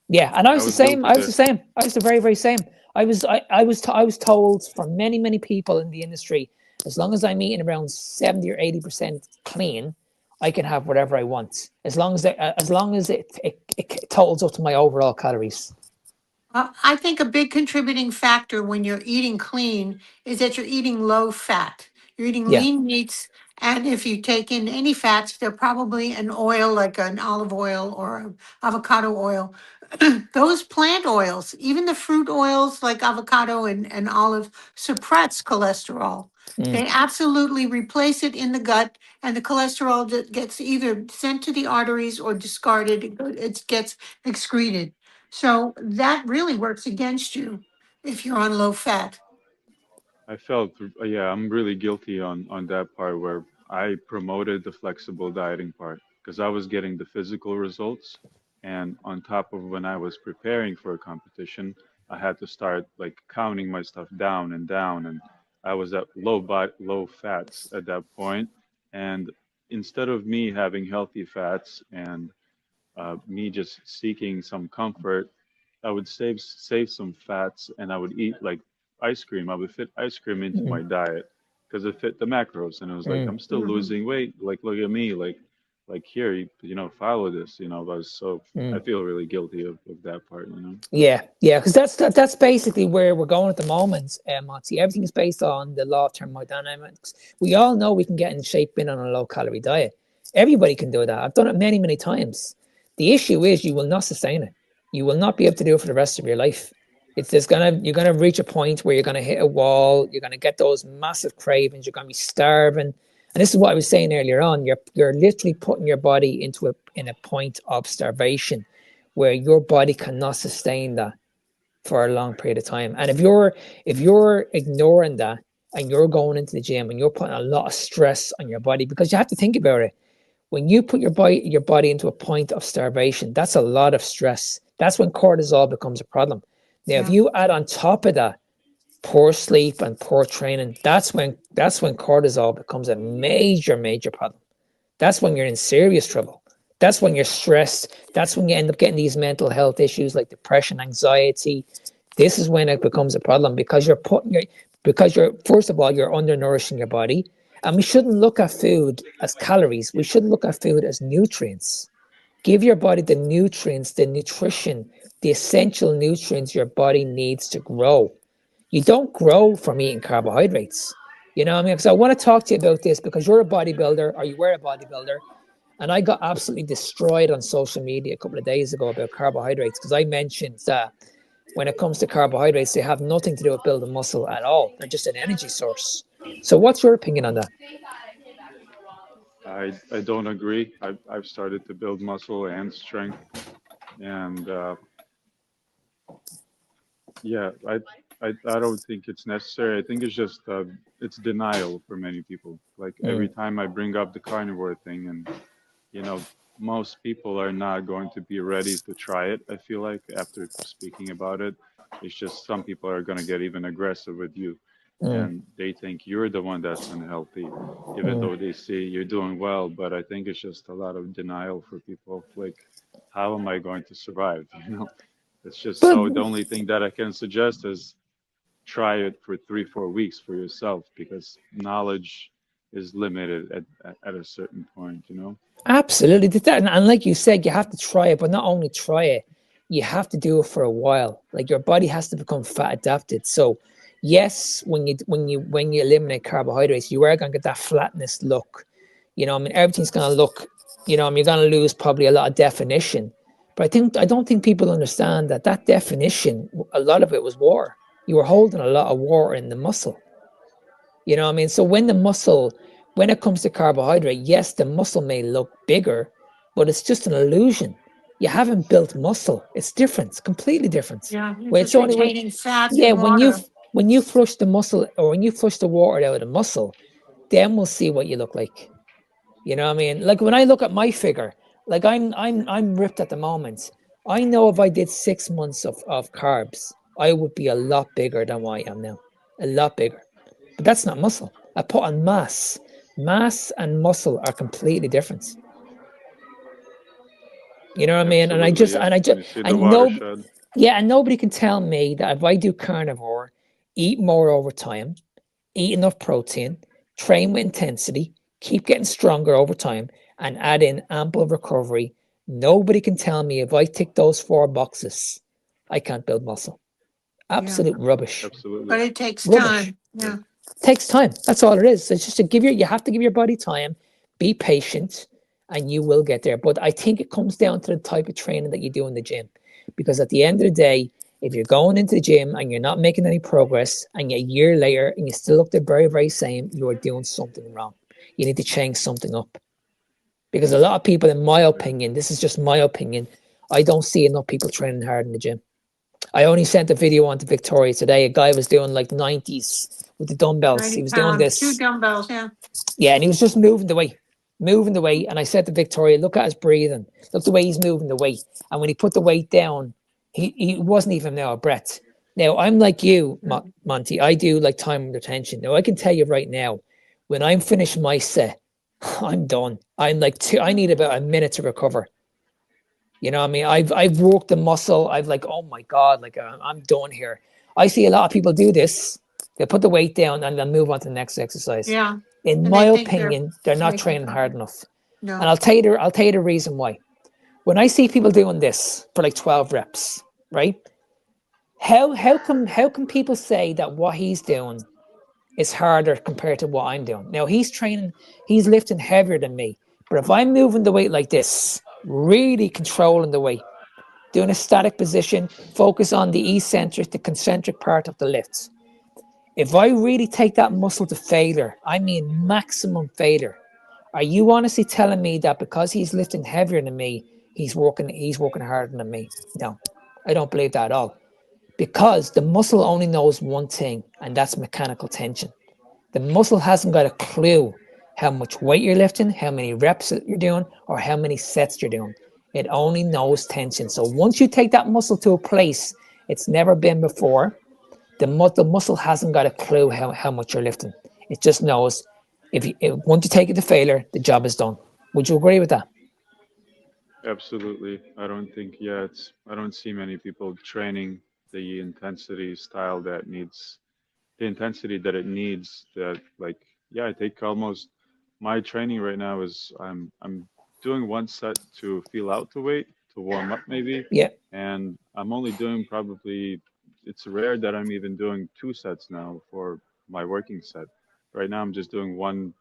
Yeah, and I I was the was same. guilty I was the there. same. I was the very, very same. I was told from many, many people in the industry, as long as I'm eating around 70 or 80% clean, I can have whatever I want. As long as it totals up to my overall calories. I think a big contributing factor when you're eating clean is that you're eating low fat. You're eating Yeah. lean meats, and if you take in any fats, they're probably an oil like an olive oil or avocado oil. Those plant oils, even the fruit oils like avocado and olive, suppress cholesterol. Mm, They absolutely replace it in the gut, and the cholesterol that gets either sent to the arteries or discarded. It gets excreted. So that really works against you if you're on low fat. I felt, yeah, I'm really guilty on that part where I promoted the flexible dieting part because I was getting the physical results, and on top of when I was preparing for a competition, I had to start like counting my stuff down and down, and I was at low fats at that point, and instead of me having healthy fats and me just seeking some comfort, I would save some fats, and I would eat like ice cream. I would fit ice cream into mm, my diet because it fit the macros. And it was like, mm. I'm still Mhm. losing weight. Like, look at me. Like, like here, follow this, but so I Mm. feel really guilty of that part. Yeah, yeah, because that's basically where we're going at the moment, Monty. Everything is based on the law of thermodynamics. We all know we can get in shape being on a low-calorie diet. Everybody can do that. I've done it many, many times. The issue is you will not sustain it. You will not be able to do it for the rest of your life. You're gonna reach a point where you're gonna hit a wall. You're gonna get those massive cravings. You're gonna be starving. And this is what I was saying earlier on. You're literally putting your body in a point of starvation where your body cannot sustain that for a long period of time. And if you're ignoring that and you're going into the gym and you're putting a lot of stress on your body, because you have to think about it. When you put your body into a point of starvation, that's a lot of stress. That's when cortisol becomes a problem. Now, if Yeah. you add on top of that poor sleep and poor training, that's when cortisol becomes a major, major problem. That's when you're in serious trouble. That's when you're stressed. That's when you end up getting these mental health issues like depression, anxiety. This is when it becomes a problem because you're first of all, you're undernourishing your body. And we shouldn't look at food as calories. We should look at food as nutrients. Give your body the nutrients, the nutrition, the essential nutrients your body needs to grow. You don't grow from eating carbohydrates. You know what I mean? Because I want to talk to you about this because you're a bodybuilder or you were a bodybuilder. And I got absolutely destroyed on social media a couple of days ago about carbohydrates because I mentioned that when it comes to carbohydrates, they have nothing to do with building muscle at all. They're just an energy source. So what's your opinion on that? I don't agree. I've started to build muscle and strength, and yeah, I don't think it's necessary. I think it's just it's denial for many people. Like every Mm, time I bring up the carnivore thing, and you know, most people are not going to be ready to try it. I feel like after speaking about it, it's just some people are going to get even aggressive with you, mm, and they think you're the one that's unhealthy, even mm. though they see you're doing well. But I think it's just a lot of denial for people. Like, how am I going to survive? It's just But so the only thing that I can suggest is try it for 3, 4 weeks for yourself because knowledge is limited at a certain point. absolutely. And like you said, you have to try it, but not only try it, you have to do it for a while. Like your body has to become fat adapted. So yes, when you eliminate carbohydrates, you are gonna get that flatness look. I mean everything's gonna look, I mean you're gonna lose probably a lot of definition. But I don't think people understand that definition, a lot of it was water. You were holding a lot of water in the muscle. What I mean? So when it comes to carbohydrate, yes, the muscle may look bigger, but it's just an illusion. You haven't built muscle. It's different. It's completely different. Yeah. You're Where it's just only when, retaining fat yeah, and water. when you flush the muscle or when you flush the water out of the muscle, then we'll see what you look like. You know what I mean? Like when I look at my figure, like I'm ripped at the moment. I know if I did 6 months of carbs, I would be a lot bigger than what I am now. A lot bigger. But that's not muscle. I put on mass. Mass and muscle are completely different. You know what I mean? And I Absolutely, just yeah. and I When just you see the and no watershed, yeah, and nobody can tell me that if I do carnivore, eat more over time, eat enough protein, train with intensity, keep getting stronger over time, and add in ample recovery, nobody can tell me if I tick those 4 boxes, I can't build muscle. Yeah. Absolute rubbish. But absolutely. it takes Rubbish. time. Yeah. Yeah. Takes time. That's all it is. It's just to you have to give your body time, be patient, and you will get there. But I think it comes down to the type of training that you do in the gym. Because at the end of the day, if you're going into the gym and you're not making any progress, and a year later and you still look the very, very same, you are doing something wrong. You need to change something up. Because a lot of people, in my Yeah. opinion, this is just my opinion, I don't see enough people training hard in the gym. I only sent a video on to Victoria today. A guy was doing like 90s with the dumbbells. 90 He was doing pounds, two this. dumbbells. Yeah. Yeah, and he was just moving the weight, moving the weight. And I said to Victoria, look at his breathing. Look the way he's moving the weight. And when he put the weight down, he wasn't even now a breath. Now, I'm like you, Monty. I do like time under tension. Now, I can tell you right now, when I'm finished my set, I'm done. I'm like I need about a minute to recover. You know what I mean? I've worked the muscle. I've like, oh my God, like I'm done here. I see a lot of people do this. They put the weight down and then move on to the next exercise. Yeah. In And my they think they're opinion, they're not making training hard progress. enough. And No. I'll tell you the reason why. When I see people doing this for like 12 reps, right? How come people say that what he's doing is harder compared to what I'm doing? Now he's training, he's lifting heavier than me. But if I'm moving the weight like this, really controlling the weight, doing a static position, focus on the eccentric, the concentric part of the lifts. If I really take that muscle to failure, I mean maximum failure, are you honestly telling me that because he's lifting heavier than me, he's working harder than me? No, I don't believe that at all. Because the muscle only knows one thing, and that's mechanical tension. The muscle hasn't got a clue how much weight you're lifting, how many reps you're doing, or how many sets you're doing. It only knows tension. So once you take that muscle to a place it's never been before, the muscle hasn't got a clue how much you're lifting. It just knows if once you take it to failure, the job is done. Would you agree with that? Absolutely. I don't think, yeah, I don't see many people training the intensity style that needs the intensity that it needs that like yeah, I take almost my training right now is I'm doing one set to feel out the weight, to warm up maybe, Yeah, and I'm only doing probably it's rare that I'm even doing two sets now for my working set. Right now I'm just doing one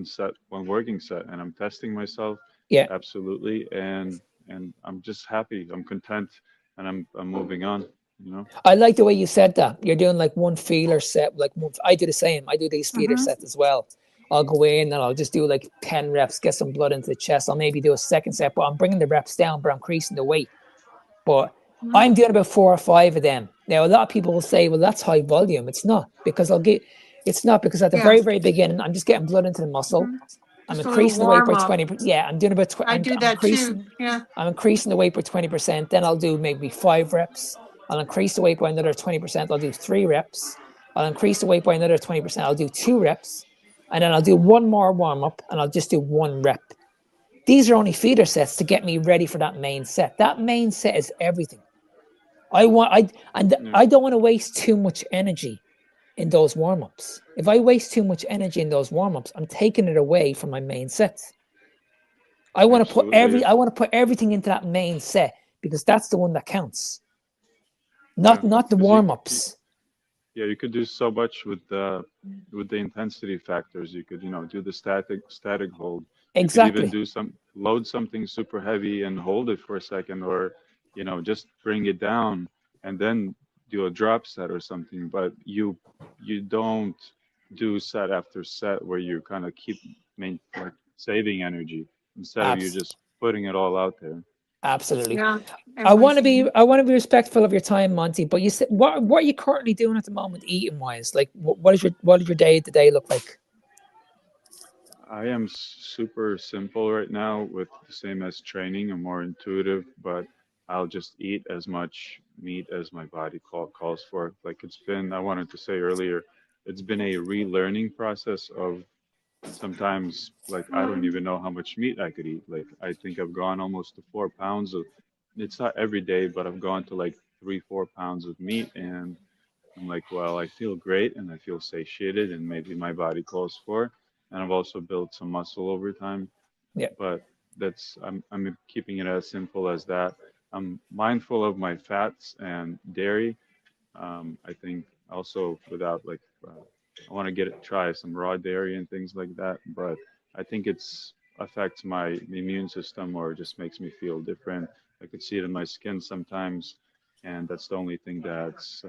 set, one working set, and I'm testing myself yeah. absolutely, and I'm just happy, I'm content, and I'm moving on, you know. I like the way you said that. You're doing like one feeler set, like one, I do the same. I do these feeder Mm-hmm. sets as well. I'll go in and I'll just do like 10 reps, get some blood into the chest. I'll maybe do a second set, but I'm bringing the reps down, but I'm increasing the weight. But Mm-hmm. I'm doing about 4 or 5 of them. Now, a lot of people will say, well, that's high volume. It's not because it's not because at the Yeah. very, very beginning, I'm just getting blood into the muscle. Mm-hmm. I'm Just a little increasing the weight warm by up. 20. Yeah, I'm doing about, I do I'm that increasing, too. Yeah. I'm increasing the weight by 20%. Then I'll do maybe 5 reps. I'll increase the weight by another 20%. I'll do 3 reps. I'll increase the weight by another 20%. I'll do 2 reps. And then I'll do one more warm up and I'll just do 1 rep. These are only feeder sets to get me ready for that main set. That main set is everything. Yeah, I don't want to waste too much energy in those warm ups. If I waste too much energy in those warm ups, I'm taking it away from my main sets. absolutely. I want to put everything into that main set because that's the one that counts, Yeah, not the because warm ups. yeah, you could do so much with the intensity factors. You could, you know, do the static hold. You could even Exactly. do some load something super heavy and hold it for a second, or you know, just bring it down and then do a drop set or something. But you don't do set after set where you kind of keep like saving energy instead of you Abs- just putting it all out there. Absolutely. Yeah. Everyone's. I want to be respectful of your time, Monty. But you said what are you currently doing at the moment, eating wise? Like what does your day to day look like? I am super simple right now with the same as training. I'm more intuitive, but I'll just eat as much meat as my body calls for. Like it's been, I wanted to say earlier, it's been a relearning process of sometimes like I don't Mm, even know how much meat I could eat. Like I think I've gone almost to 4 pounds of, it's not every day, but I've gone to like 3, 4 pounds of meat and I'm like, well, I feel great and I feel satiated and maybe my body calls for. And I've also built some muscle over time, Yeah. but I'm keeping it as simple as that. I'm mindful of my fats and dairy. I think also without like I want to try some raw dairy and things like that, but I think it's affects my immune system or just makes me feel different. I could see it in my skin sometimes, and that's the only thing that's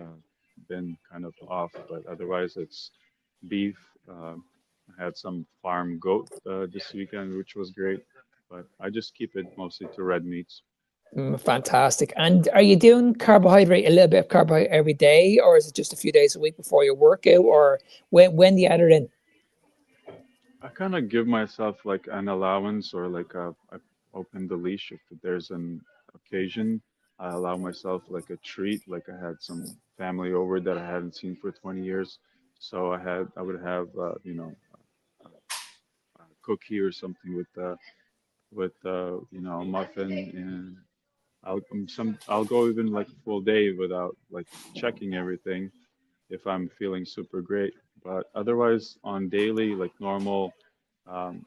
been kind of off. But otherwise, it's beef. I had some farm goat this weekend, which was great. But I just keep it mostly to red meats. Fantastic. And are you doing carbohydrate, a little bit of carbohydrate every day, or is it just a few days a week before your workout, or when do you add it in? I kind of give myself like an allowance or like I open the leash if there's an occasion. I allow myself like a treat. Like I had some family over that I hadn't seen for 20 years, so I would have a cookie or something with you know a muffin, and I'll go even like a full day without like checking everything if I'm feeling super great. But otherwise on daily like normal. Um,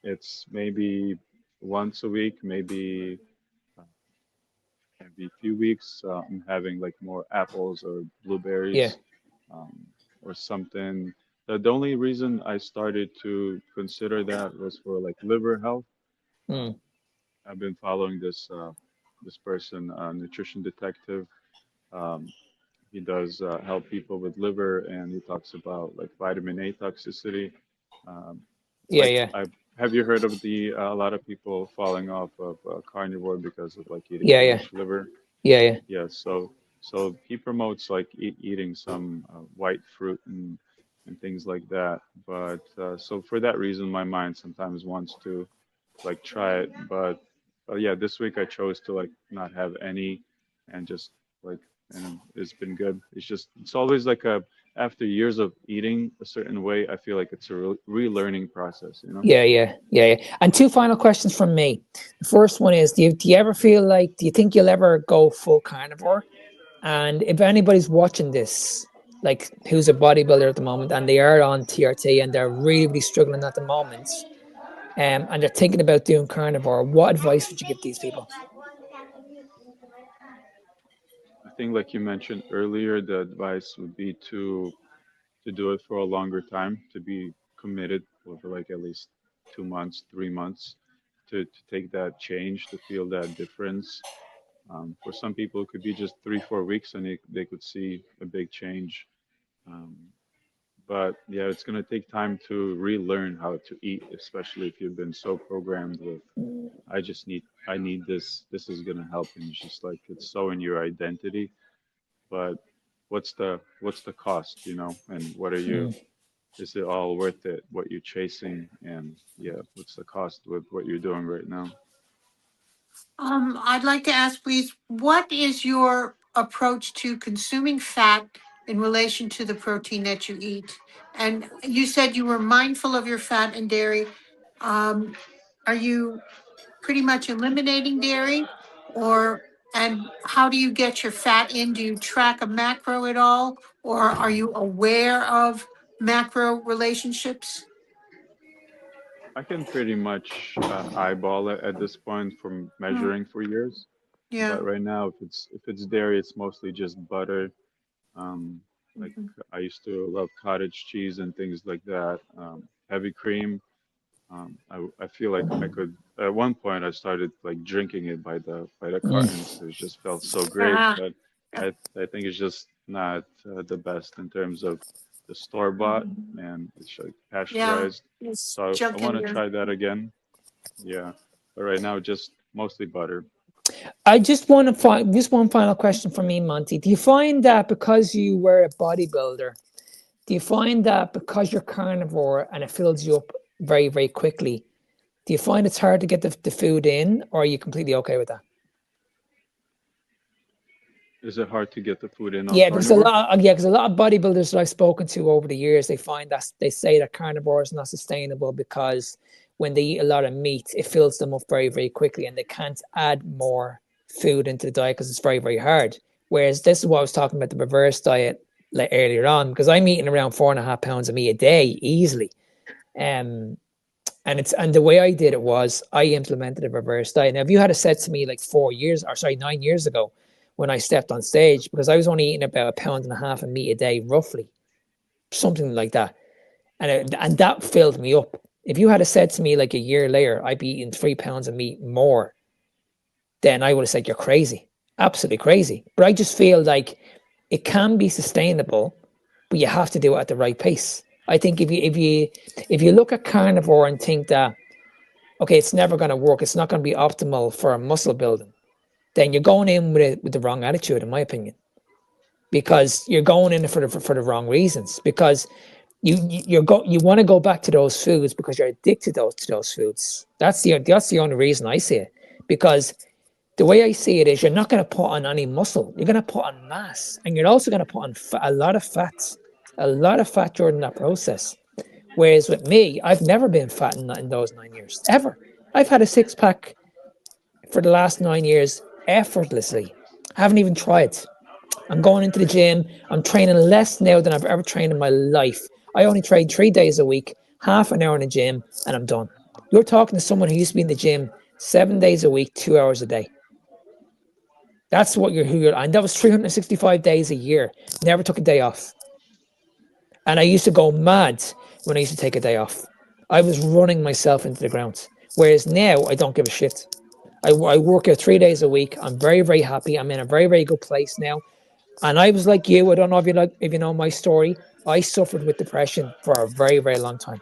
it's maybe once a week, maybe every few weeks. I'm having like more apples or Yeah. blueberries, um, or something. The only reason I started to consider that was for like liver health. Um, Mm. I've been following this person, nutrition detective. Um, he does help people with liver, and he talks about like vitamin A toxicity. Um, Yeah. like Yeah. I have you heard of the a lot of people falling off of carnivore because of like eating Yeah. too Yeah. much liver? Yeah. Yeah. Yeah, so he promotes like eating some white fruit and things like that. But so for that reason, my mind sometimes wants to like try it. But yeah, this week I chose to like not have any and just like, and it's been good. It's just it's always like a after years of eating a certain way, I feel like it's a relearning process, you know? Yeah, yeah, yeah, yeah. And two final questions from me. The first one is, do you ever feel like, do you think you'll ever go full carnivore? And if anybody's watching this, like who's a bodybuilder at the moment and they are on TRT and they're really, really struggling at the moment, and they're thinking about doing carnivore, what advice would you give these people? I think like you mentioned earlier, the advice would be to do it for a longer time, to be committed over like at least 2 months, 3 months, to take that change, to feel that difference. For some people, it could be just 3, 4 weeks and they could see a big change. Um, but yeah, it's going to take time to relearn how to eat, especially if you've been so programmed with, I need this, this is going to help. And it's just like, it's so in your identity. But what's the cost, you know? And what are you, Mm. is it all worth it, what you're chasing? And yeah, what's the cost with what you're doing right now? I'd like to ask, please, what is your approach to consuming fat in relation to the protein that you eat? And you said you were mindful of your fat and dairy. Um, are you pretty much eliminating dairy, or and how do you get your fat in? Do you track a macro at all, or are you aware of macro relationships? I can pretty much eyeball it at this point from Hmm, measuring for years. yeah. But right now, if it's dairy, it's mostly just butter. Um, like Mhm. I used to love cottage cheese and things like that. Heavy cream. I feel like I could. At one point, I started like drinking it by the cartons Mm. because it just felt so great. Ah, But yeah. I think it's just not the best in terms of the store bought, Mhm. and it's like Yeah, pasteurized. it's So I junk in want to there. try that again. Yeah, but right now just mostly butter. I just want to find just one final question for me, Monty. Do you find that because you were a bodybuilder, do you find that because you're carnivore and it fills you up very, very quickly, do you find it's hard to get the food in, or are you completely okay with that? Is it hard to get the food in on Yeah, because a carnivore? lot, yeah, because a lot of bodybuilders that I've spoken to over the years, they find that they say that carnivore is not sustainable because when they eat a lot of meat, it fills them up very, very quickly, and they can't add more food into the diet because it's very, very hard. Whereas this is what I was talking about, the reverse diet, like earlier on, because I'm eating around 4.5 pounds of meat a day easily. Um, and the way I did it was I implemented a reverse diet. Now, if you had said to me like 4 years, or sorry, 9 years ago, when I stepped on stage, because I was only eating about 1.5 pounds of meat a day, roughly, something like that, and that filled me up. If you had said to me like a year later, I'd be eating 3 pounds of meat more, then I would have said you're crazy, absolutely crazy. But I just feel like it can be sustainable, but you have to do it at the right pace. I think if you look at carnivore and think that okay, it's never going to work, it's not going to be optimal for muscle building, then you're going in with the wrong attitude, in my opinion, because you're going in for the wrong reasons. Because you want to go back to those foods because you're addicted to those foods. That's the only reason I see it. Because the way I see it is, you're not going to put on any muscle. You're going to put on mass, and you're also going to put on a lot of fat during that process. Whereas with me, I've never been fat in those 9 years ever. I've had a six pack for the last 9 years effortlessly. I haven't even tried. I'm going into the gym. I'm training less now than I've ever trained in my life. I only train 3 days a week, half an hour in the gym, and I'm done. You're talking to someone who used to be in the gym 7 days a week, 2 hours a day. That's what and that was 365 days a year. Never took a day off. And I used to go mad when I used to take a day off. I was running myself into the ground. Whereas now I don't give a shit. I work out 3 days a week. I'm very, very happy. I'm in a very, very good place now. And I was like you. I don't know if you know my story. I suffered with depression for a very, very long time.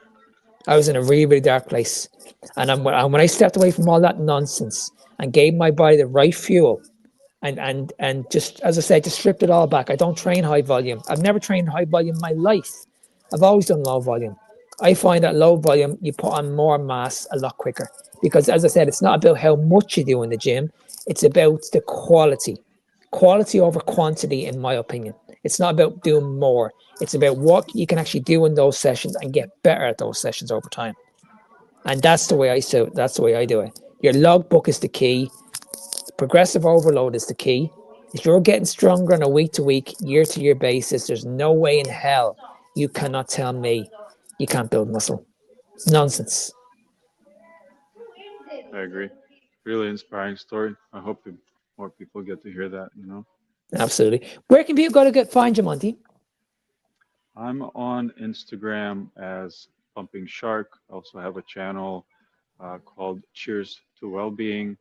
I was in a really, really dark place. And when I stepped away from all that nonsense and gave my body the right fuel, and just, as I said, just stripped it all back. I don't train high volume. I've never trained high volume in my life. I've always done low volume. I find that low volume, you put on more mass a lot quicker. Because, as I said, it's not about how much you do in the gym. It's about the quality. Quality over quantity, in my opinion. It's not about doing more. It's about what you can actually do in those sessions and get better at those sessions over time. And that's the way I do it. That's the way I do it. Your logbook is the key. Progressive overload is the key. If you're getting stronger on a week-to-week, year-to-year basis, there's no way in hell you cannot tell me you can't build muscle. It's nonsense. I agree. Really inspiring story. I hope that more people get to hear that, Absolutely. Where can people go to find you, Monte? I'm on Instagram as PumpingShark. I also have a channel called Cheers to Wellbeing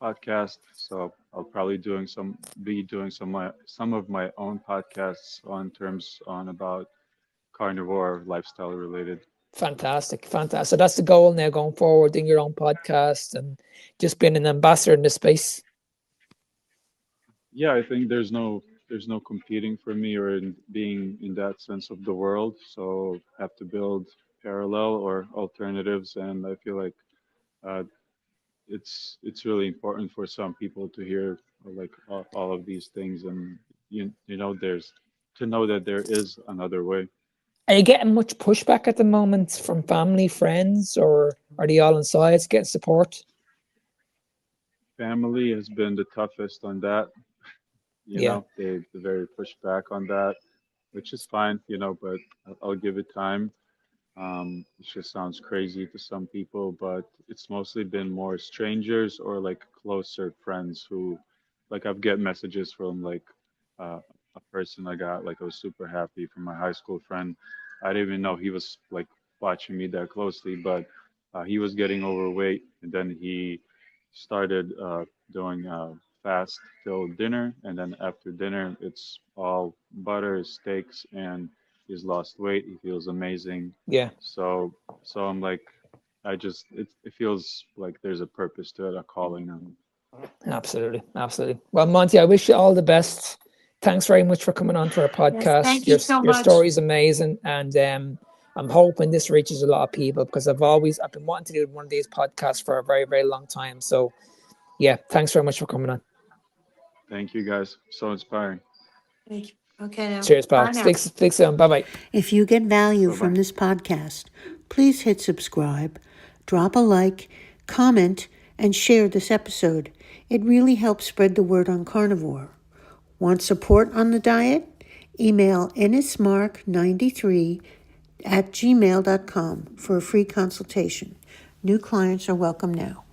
podcast. So I'll probably be doing some of my own podcasts on about carnivore lifestyle related. Fantastic. So that's the goal now going forward, doing your own podcast and just being an ambassador in this space. Yeah, I think there's no competing for me or being in that sense of the world. So I have to build parallel or alternatives, and I feel like uh, it's really important for some people to hear like all of these things, and there's to know that there is another way. Are you getting much pushback at the moment from family, friends, or are they all on sides getting support? Family has been the toughest on that. They're very pushed back on that, which is fine, but I'll give it time. It just sounds crazy to some people, but it's mostly been more strangers or like closer friends who, like, I've get messages from like a person I was super happy from my high school friend. I didn't even know he was like watching me that closely, but he was getting overweight, and then he started doing fast till dinner, and then after dinner it's all butter, steaks, and he's lost weight. He feels amazing. Yeah. So I'm like, it feels like there's a purpose to it, a calling. Absolutely. Well, Monte, I wish you all the best. Thanks very much for coming on to our podcast. Yes, thank you so your much. story is amazing, and I'm hoping this reaches a lot of people because I've been wanting to do one of these podcasts for a very, very long time. So, yeah, thanks very much for coming on. Thank you, guys. So inspiring. Thank you. Okay, now. Cheers, pal. Speak soon. Bye-bye. If you get value Bye-bye. from this podcast, please hit subscribe, drop a like, comment, and share this episode. It really helps spread the word on carnivore. Want support on the diet? Email ennismark93@gmail.com for a free consultation. New clients are welcome now.